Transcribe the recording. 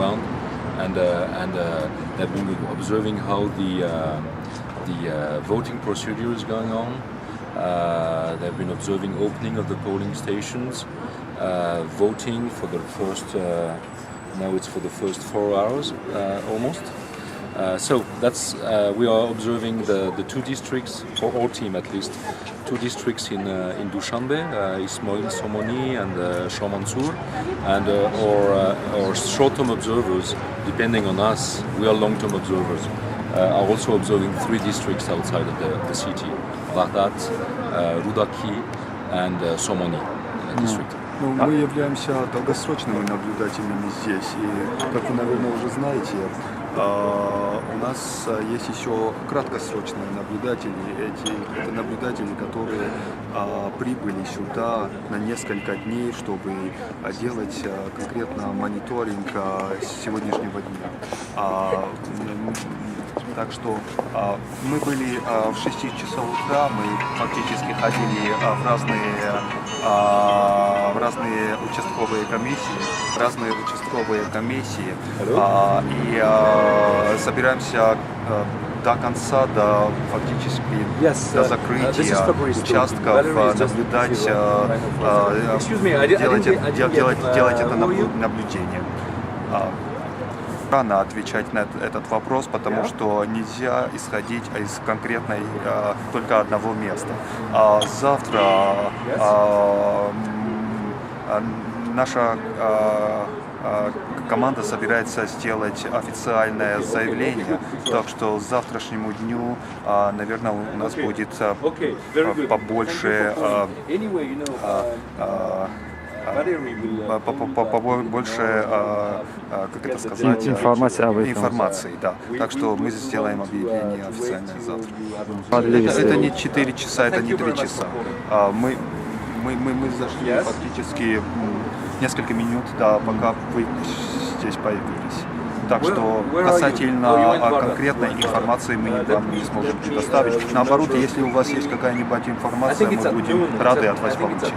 around, and they've been observing how the voting procedure is going on. They've been observing opening of the polling stations, voting for the first. Now it's for the first 4 hours almost. So that's we are observing the two districts, for our team at least, two districts in Dushanbe, Ismail Somoni and Shah Mansour, and our short-term observers, depending on us, we are long-term observers, are also observing 3 districts outside of the city, Baghdad, Rudaki and Somoni district. Ну, мы являемся долгосрочными наблюдателями здесь, и, как вы, наверное, уже знаете, у нас есть еще краткосрочные наблюдатели. Это наблюдатели, которые прибыли сюда на несколько дней, чтобы делать конкретно мониторинг сегодняшнего дня. Так что мы были в 6 часов утра, мы фактически ходили в разные участковые комиссии, и собираемся до конца, фактически до закрытия участков наблюдать, делать это наблюдение. Рано отвечать на этот вопрос, потому что нельзя исходить из конкретной только одного места. Завтра наша команда собирается сделать официальное заявление, так что к завтрашнему дню, наверное, у нас будет побольше как это сказать, информации, да. Так что мы сделаем объявление официальное завтра. Это не 4 часа, это не 3 часа. Мы зашли фактически несколько минут, пока вы здесь появились. Так что касательно конкретной информации мы вам не сможем предоставить. Наоборот, если у вас есть какая-нибудь информация, мы будем рады от вас получить.